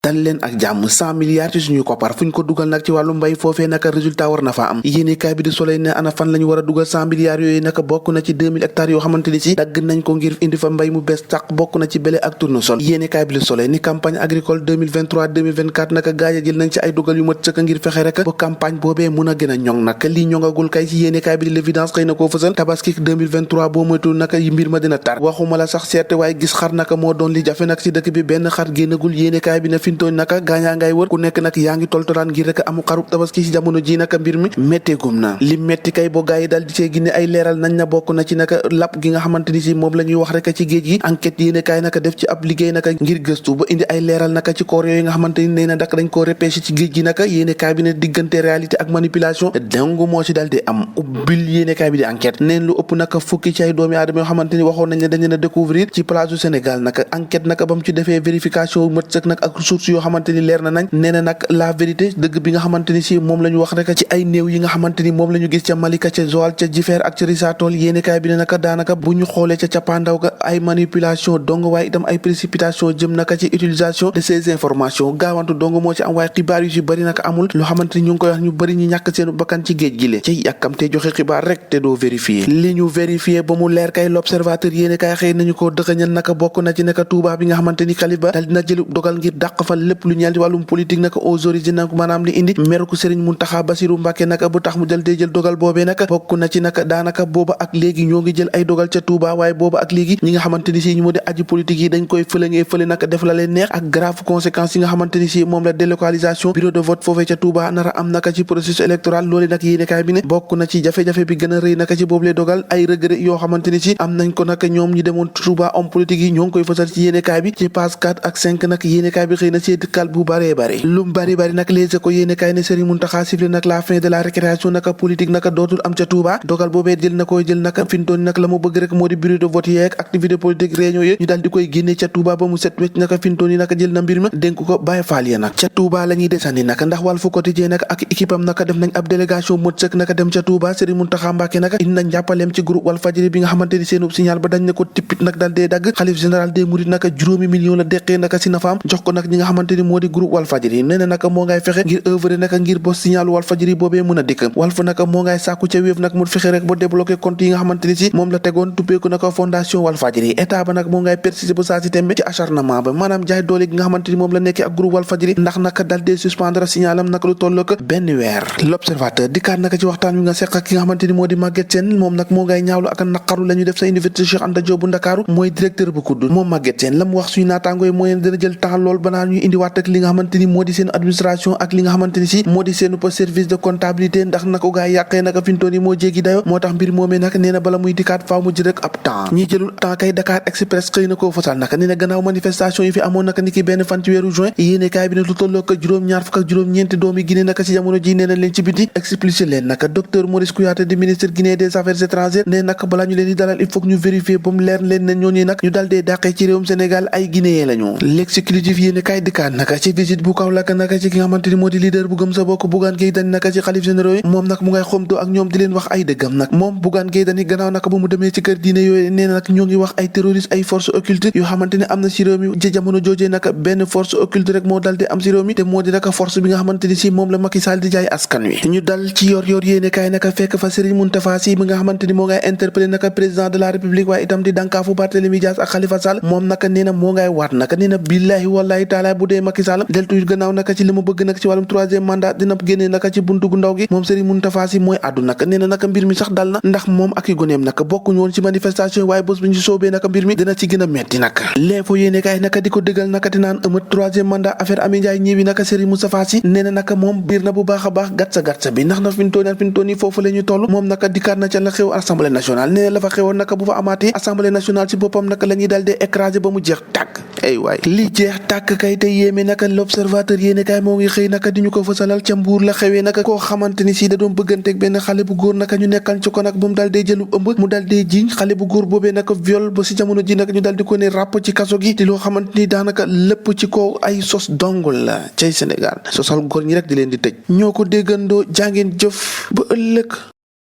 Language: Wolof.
dal leen ak jàmm 100 milliards ci suñu koppar fu ñu ko dugal nag ci wàllu mbay foofee naka résultat war na faa am yéenekaay bi di Soleil ne ana fan la ñu war a dugal 100 milliards yooyu naka bokk na ci 2000 hectares yoo xamante ni si dagg nañ ko ngir indi fa mbay mu bees tàq bokk na ci blé ak tournesol yéenekaay bi di Soleil ni campagne agricole 2023-2024 naka gaaya jël nañ ci ay dugal yu mat sëkk ngir fexe rek ba campagne boobee mun a gën a ñoŋ nag lii ñoŋagul kay ci yéenekaay bi di l'évidence xëy na koo fësal tabaski 2023 boo moytul naka yi mbir ma dina tar waxuma la sax seete waaye gis xar naka moo doon li jafe nag ci dëkk bi benn xar génnagul yéenekaay bi na fintooñ naka gaañaa ngay wër ku nekk nag yaa ngi toltolaan ngir rek amu xarub tabaski ci jamono ji naka mbir mi métteegum na li metti kay boo gaa yi daal di see ginne ay leeral nañ na bokk na ci naka lap gi nga xamante ni si moom la ñuy wax rek ci géej gi enquête yéenekaay naka def ci ab liggéey naka ngir gëstu ba indi ay leeral naka ci koor yooyu nga xamante ni nee na dak dañ koo repêché ci géej gi naka yéenekaay bi ne diggante réalité ak manipulation dong moo ci daal di am ubbil yéenekaay bi di enquête neen lu ëpp naka fukki ci ay doomi aadama yoo xamante ni waxoon nañ ne dañ leen a découvrir ci plage du Sénégal naka enquête naka ba mu ci defee vérification mët sëkk nag ak source yoo xamante ni leer na nañ nee na nag la vérité dëgg bi nga xamante ni si moom la ñu wax rek ci ay néew yi nga xamante ni moom la ñu gis ca Malika ca Joal ca Jifeer ak ca Risatol yéenekaay bi ne naka daanaka bu ñu xoolee ca cappaandaw ga ay manipulation dong waaye itam ay précipitation jëm naka ci utilisation de ces informations gaawantu dong moo ci am waaye xibaar yu ci bëri naka amul loo xamante ni ñu ngi koy wax ñu bëri ñu ñàkk seenu bakkan ci géej gi le ci yàkkamte joxe xibaar rek te doo vérifier li ñu vérifier ba mu leer kay l'observateur yéenekaay xëy nañu ko dëxëñal naka bokk na ci naka Touba bi nga xamante ni xalifa dal dina jël dogal ngir dàq fa lépp lu ñeel ci wàllum politique naka aux origines nag maanaam li indi meruko Serigne Mountakha Bassirou Mbacké naka bu tax mu jël dogal boobee naka bokk na ci naka daanaka booba ak léegi ñoo ngi jël ay dogal ca Touba waaye booba ak léegi ñi nga xamante ni si ñu moo di aji politique yi dañ koy fële naka def la leen neex ak grave conséquences yi nga xamante ni si moom la délocalisation bureau de vote foofee ca Touba nara am naka ci processus électoral loolu nag yéenekaay bi ne bokk na ci jafe-jafe bi gën a rëy naka ci boobule dogal ay regret yoo xamante ni si am nañ ko naka ñoom ñi demoon Touba homme politique yi ñoo ngi koy fësal ci yéenekaay bi ci page 4 ak 5 nag yéenekaay bi xëy na ci dëkkal bu bare lu bari nag Les Échos yéenekaay ne Serigne Mountakha sifflé nag la fin de la récréation naka politique naka dootul am ca Touba dogal boobee jël naka fintoon nag la mu bëgg rek moo di bureau de vote yeeg activité politique réunion yi ñu daal di koy génne ca Touba ba mu set wecc naka fintoon yi naka jël na mbir ma dénk ko Baye Fall ya nag ca Touba la ñuy desandi naka ndax Walf Quotidien naka ak équipe am naka def nañ ab délégation mot sëkk naka dem ca Touba Serigne Mountakha Mbacké naka indi nañ jàppaleem ci groupe Walfadjri bi nga xamante ni seenub signal ba dañ ne ko tippit nag daal dee dagg xalif général des mourides naka juróomi million la deqee naka si nafaam jox ko nag ñi nga xamante ni moo di groupe Walfadjri nee na naka moo ngay fexe ngir œuvre naka ngir bo signal Walfadjri boobee mën a dikk Walf naka moo ngay sàkku ca Wave nag mu fexe rek ba débloqué compte yi nga xamante ni si moom la tegoon tuppeeku naka fondation Walfadjri état ba nag moo ngay persister ba saa si tembe ci acharnement ba maanaam jaay doole gi nga xamante ni moom la nekkee ak groupe Walfadjri ndax naka dal dee suspendre signalam naka lu tolloo ko benn weer l'observateur dikkaat naka ci waxtaan wi nga seq ak ki nga xamante ni moo di Maguette Sène moom nag moo ngay ñaawlu ak naqaru la ñu def sa université Cheikh Anta Diop bu Ndakaaru mooy directeur bu kudd moom Maguette Sène la mu wax suñu naataangoo yi mooy dina jël temps lool banaa ñuy indiwaat ak li nga xamante ni moo di seen administration ak li nga xamante ni si moo di seen service de comptabilité ndax na ko gaa yàqee naka fintoon yi moo jéggi dayo moo tax mbir moomee nag nee na bala muy dikkaat faaw mu jël rek ab temps ñi jëlul temps kay Dakar Express xëy na koo fasal naka nee na gannaaw manifestation yi fi amoon naka ni ki benn fan ci weeru juin yéenekaay bi ne lu tolloo ko juróom-ñaar fukk ak juróom-ñeenti doomi Guinée naka ci jamono ji nee na leen ci biti expulsé leen naka docteur Maurice Kouyaté di ministre guinéen des affaires étrangères ne naka balaa ñu leen di dalal il faut que ñu vérifier ba mu leer leen ne ñooñu nag ñu dal dee dàqee ci réewum Sénégal ay guinéen lañu l'exécutif yéenekaay dikkaat naka ci visite bu Kaolack naka ci ki nga xamante ni moo di leader bu gëm sa bokk Bougane Gueye Dany naka ci xalif généraux yi moom nag mu ngay xomtoo ak ñoom di leen wax ay dëggam nag moom Bougane Gueye Dany gannaaw naka ba mu demee ci kër diine yooyu nee na nag ñoo ngi wax ay terroristes ay forces occultes yoo xamante ne am na ci réew mi ci jamono joojee naka benn force occulte rek moo dal di am ci réew mi te moo di naka force bi nga xamante ni si moom la Macky Sall di jaay askan wi ñu dal ci yor yéenekaay naka fekk fa Serigne Moustapha Sy bi nga xamante ni moo ngay interpellé naka président de la république waaye itam di dànkaafu Barthélémy Dias ak Khalifa Sall moom naka nee na moo ngay waat naka nee na billahi wallahi taala bu dee Macky Sall deltu gannaaw naka ci li mu bëgg naka ci wàllum troisième mandat dina génnee naka ci buntu gu ndaw gi moom Serigne Moustapha Sy mooy àddu naka nee na naka mbir mi sax dal na ndax moom ak i goneem naka bokkuñu woon ci manifestation waaye bés bi ñu soobee naka mbir mi dina ci gën a metti naka L'Info yéenekaay naka di ko dëggal naka di naan ëmat troisième mandat affaire Amy Ndiaye ñëwi naka Serigne Moustapha Sy nee na naka moom biir na bu baax a baax gatsa bi ndax na fintoon yi foofu la ñu toll moom naka dikkaat na ca la xew assemblée nationale nee na la fa xewoon naka bu fa amaatee assemblée nationale ci boppam naka la ñuy dal dee écraser ba mu jeex tàkk ay waay li jeex tàkk kay te yéeme naka l'observateur yéenekaay moo ngi xëy naka di ñu ko fësalal ca Mbuur la xewee naka koo xamante ni si da doon bëgganteeg benn xale bu góor naka ñu nekkal ci ko nag ba mu dal dee jëlu ëmb mu dal dee jiñ xale bu góor boobee naka viol ba si jamono ji nag ñu dal di ko ne ràpp ci kaso gi te loo xamante ni daanaka lépp ci kaw ay sos dongul la cay Sénégal sosal góor ñi rek di leen di tëj ñoo ko déggandoo jàngeen jëf ba ëllëg